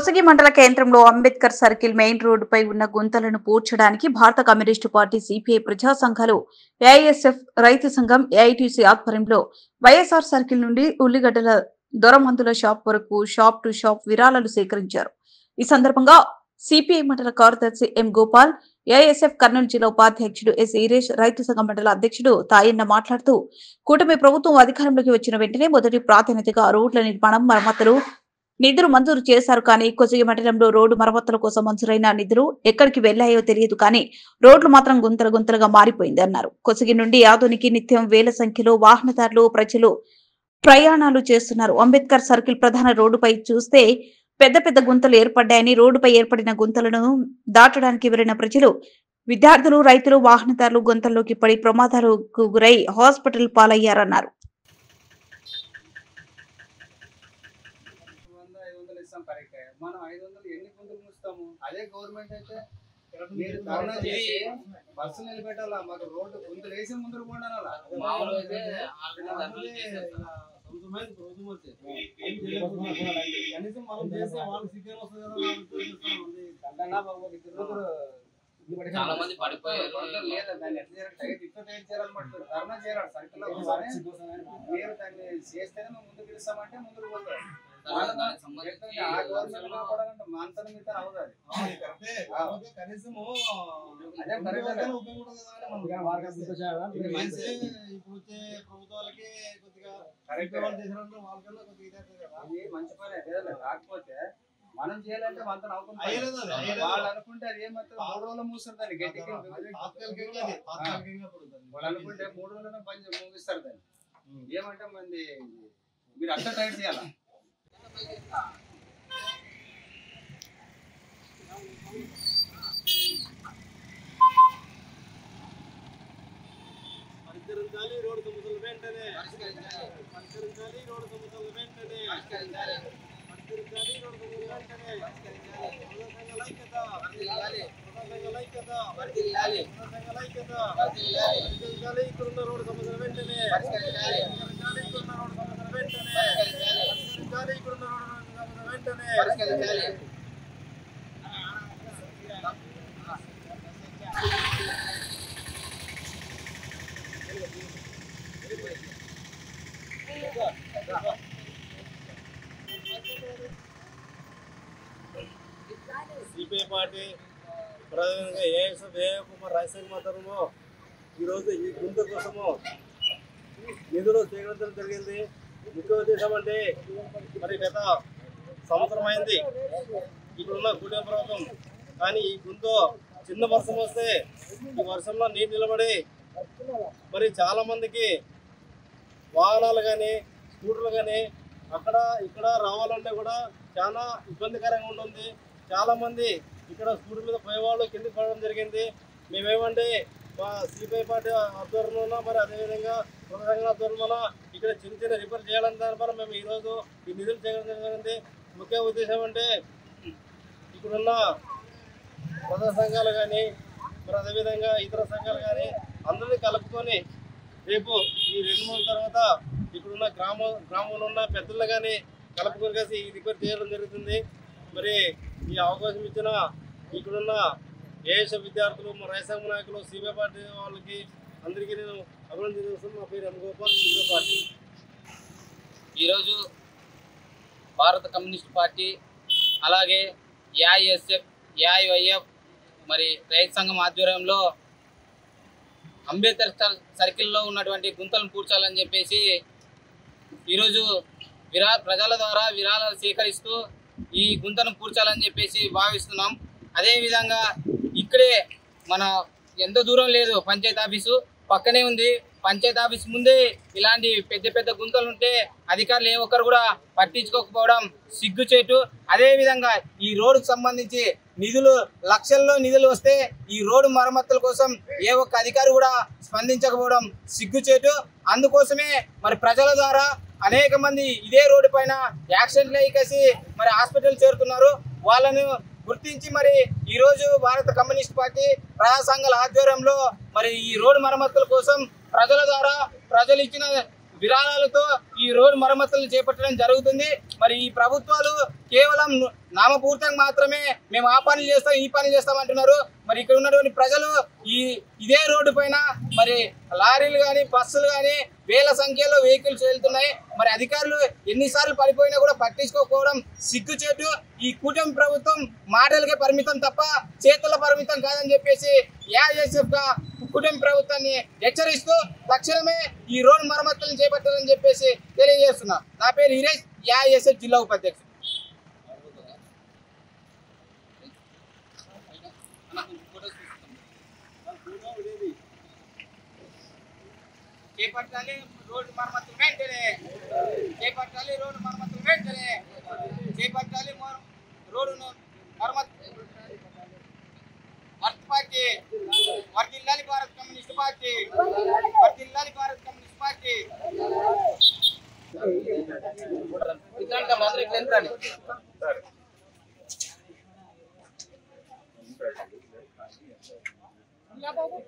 కొసగి మండల కేంద్రంలో Ambedkar circle main రోడ్డుపై ఉన్న గుంతలను పూడ్చడానికి భారత కమ్యూనిస్టు పార్టీ సిపిఐ ప్రజా సంఘాలు ఏఐఎస్ఎఫ్ రైతు సంఘం ఏఐటీసీ ఆధ్వర్యంలో వైఎస్ఆర్ సర్కిల్ నుండి ఉల్లిగడ్డల దొరమందుల షాప్ వరకు షాప్ టు షాప్ విరాళాలు సేకరించారు. ఈ సందర్భంగా సిపిఐ మండల కార్యదర్శి ఎం గోపాల్, ఏఐఎస్ఎఫ్ కర్నూలు జిల్లా ఉపాధ్యక్షుడు ఎస్ ఈరేష్, రైతు సంఘం మండల అధ్యక్షుడు తాయన్న మాట్లాడుతూ కూటమి ప్రభుత్వం అధికారంలోకి వచ్చిన వెంటనే మొదటి ప్రాధాన్యతగా రోడ్ల నిర్మాణం, మరమ్మతులు నిధులు మంజూరు చేశారు. కానీ కొసగి మండలంలో రోడ్డు మరమ్మతుల కోసం మంజూరైన నిధులు ఎక్కడికి వెళ్లాయో తెలియదు, కానీ రోడ్లు మాత్రం గుంతలు గుంతలుగా మారిపోయింది అన్నారు. కొసగి నుండి ఆదోనికి నిత్యం వేల సంఖ్యలో వాహనదారులు, ప్రజలు ప్రయాణాలు చేస్తున్నారు. అంబేద్కర్ సర్కిల్ ప్రధాన రోడ్డుపై చూస్తే పెద్ద పెద్ద గుంతలు ఏర్పడ్డాయని, రోడ్డుపై ఏర్పడిన గుంతలను దాటడానికి వెళ్లిన ప్రజలు, విద్యార్థులు, రైతులు, వాహనదారులు గుంతల్లోకి పడి ప్రమాదాలకు గురై హాస్పిటల్ పాలయ్యారన్నారు. మనం 500 ఎన్ని గుంతలు ముస్తాము? అదే గవర్నమెంట్ అయితే మీరు ధర్నా చేసి బస్సు నిలబెట్టాలా, మాకు రోడ్డు గుంతలు వేసి ముందుకు పోండాలా. కనీసం మనం చేస్తే వాళ్ళు సిగ్నల్ వస్తుంది కదా. చాలా మంది పడిపోయారు. లేదా దాన్ని ఎట్లా చేయాలన్నమాట ధర్నా చేయాలి సర్కిల్ లో. మీరు దాన్ని చేస్తేనే మేము ముందుకు పిలుస్తామంటే ముందుకు పోతాం. మంచి పని కాకపోతే మనం చేయాలంటే వాళ్ళతో వాళ్ళు అనుకుంటే అది ఏమంటే 3 రోజులు మూస్తారు దాన్ని గట్టిగా. వాళ్ళు అనుకుంటే 3 రోజుల్లో పని ముగిస్తారు దాన్ని. ఏమంటే మంది మీరు అట్లా టైట్ చేయాలా. పరిష్కరించాలి రోడ్డు సమస్యలు వెంటనే, పరిష్కరించాలి రోడ్డు సమస్యలు వెంటనే, పరిష్కరించాలి రోడ్డు సమస్యలు వెంటనే, పరిష్కరించాలి ఇక్కడున్న రోడ్డు సమస్యలు వెంటనే, పరిష్కరించాలి ఇక్కడున్న రోడ్డు సమస్యలు వెంటనే, పరిష్కరించాలి ఇక్కడున్న రోడ్డు సమస్యలు వెంటనే, పరిష్కరించాలి. సిపిఐ పార్టీ ప్రధానంగా ఏఎస్ఎఫ్ రైతు సంఘం ఆధ్వర్యంలో ఈరోజు ఈ గుంత కోసము నిధులు సేకరించడం జరిగింది. ముఖ్య ఉద్దేశం అంటే మరి గత సంవత్సరం అయింది ఇక్కడున్న కూటమి ప్రభుత్వం, కానీ ఈ గుంత చిన్న వర్షం వస్తే ఈ వర్షంలో నీరు నిలబడి మరి చాలామందికి వాహనాలు కానీ స్కూటర్లు కానీ అక్కడ ఇక్కడ రావాలంటే కూడా చాలా ఇబ్బందికరంగా ఉంటుంది. చాలామంది ఇక్కడ స్కూటర్ మీద పోయేవాళ్ళు కిందకి పడడం జరిగింది. మేమేమంటే మా సిపిఐ పార్టీ ఆధ్వర్యంలో మరి అదేవిధంగా ప్రధాన ఆధ్వర్యంలో ఇక్కడ చిన్న చిన్న రిపేర్ చేయాలని దానిపైన మేము ఈరోజు ఈ నిధులు చేయడం జరిగింది. ముఖ్య ఉద్దేశం అంటే ఇక్కడున్న ప్రజా సంఘాలు కానీ మరి అదేవిధంగా ఇతర సంఘాలు కానీ అందరినీ కలుపుకొని రేపు ఈ 2-3 తర్వాత ఇక్కడున్న గ్రామంలో ఉన్న పెద్దలు కానీ కలుపుకొని కలిసి ఈ రిపేర్ చేయడం జరుగుతుంది. మరి ఈ అవకాశం ఇచ్చిన ఇక్కడున్న ఏఎస్ఎఫ్ విద్యార్థులు, మా రైతు సంఘ నాయకులు, సిపిఐ పార్టీ వాళ్ళకి అందరికీ నేను అభినందిస్తున్నాను. మా పేరు ఎం గోపాల్, సిపిఐ పార్టీ. ఈరోజు భారత కమ్యూనిస్ట్ పార్టీ అలాగే ఏఐఎస్ఎఫ్, ఏఐవైఎఫ్ మరి రైతు సంఘం ఆధ్వర్యంలో అంబేద్కర్ సర్కిల్లో ఉన్నటువంటి గుంతలను పూడ్చాలని చెప్పేసి ఈరోజు ప్రజల ద్వారా విరాళాలు సేకరిస్తూ ఈ గుంతను పూడ్చాలని చెప్పేసి భావిస్తున్నాం. అదేవిధంగా ఇక్కడే మన ఎంత దూరం లేదు, పంచాయతీ ఆఫీసు పక్కనే ఉంది. పంచాయతీ ఆఫీస్ ముందే ఇలాంటి పెద్ద పెద్ద గుంతలు ఉంటే అధికారులు ఏ ఒక్కరు కూడా పట్టించుకోకపోవడం సిగ్గుచేటు. అదేవిధంగా ఈ రోడ్డుకు సంబంధించి నిధులు లక్షల్లో నిధులు వస్తే ఈ రోడ్డు మరమ్మతుల కోసం ఏ ఒక్క అధికారి కూడా స్పందించకపోవడం సిగ్గుచేటు. అందుకోసమే మరి ప్రజల ద్వారా అనేక మంది ఇదే రోడ్డు పైన యాక్సిడెంట్లు అయ్యేసి మరి హాస్పిటల్ చేరుతున్నారు. వాళ్ళను గుర్తించి మరి ఈరోజు భారత కమ్యూనిస్ట్ పార్టీ ప్రజా సంఘాల ఆధ్వర్యంలో మరి ఈ రోడ్డు మరమ్మతుల కోసం ప్రజల ద్వారా ప్రజలు ఇచ్చిన విరాళాలతో ఈ రోడ్డు మరమ్మతులు చేపట్టడం జరుగుతుంది. మరి ఈ ప్రభుత్వాలు కేవలం నామపూర్తంగా మాత్రమే మేము ఆ పని చేస్తాం ఈ పని చేస్తాం అంటున్నారు. మరి ఇక్కడ ఉన్నటువంటి ప్రజలు ఇదే రోడ్డు పైన మరి లారీలు కానీ బస్సులు కానీ వేల సంఖ్యలో వెహికల్స్ వెళ్తున్నాయి. మరి అధికారులు ఎన్నిసార్లు పడిపోయినా కూడా పట్టించుకోకపోవడం సిగ్గుచేటు. ఈ కూటమి ప్రభుత్వం మాటలకే పరిమితం తప్ప చేతుల పరిమితం కాదని చెప్పేసి ఏఐఎస్ఎఫ్ గా కూటమి ప్రభుత్వాన్ని హెచ్చరిస్తూ తక్షణమే ఈ రోడ్డు మరమ్మతులను చేపట్టాలని చెప్పేసి తెలియజేస్తున్నా. నా పేరు హీరేష్, ఏఐఎస్ఎఫ్ జిల్లా ఉపాధ్యక్షుడు. చేపట్టాలి రోడ్డు మరమ్మతులు వెంటనే, చేపట్టాలి రోడ్డు మరమ్మతులు వెంటనే, చేపట్టాలి రోడ్డును మరమ్మతు. పార్టీ వర్ధిల్లాలి భారత కమ్యూనిస్ట్ పార్టీ, వర్ధిల్లాలి భారత కమ్యూనిస్ట్ పార్టీ.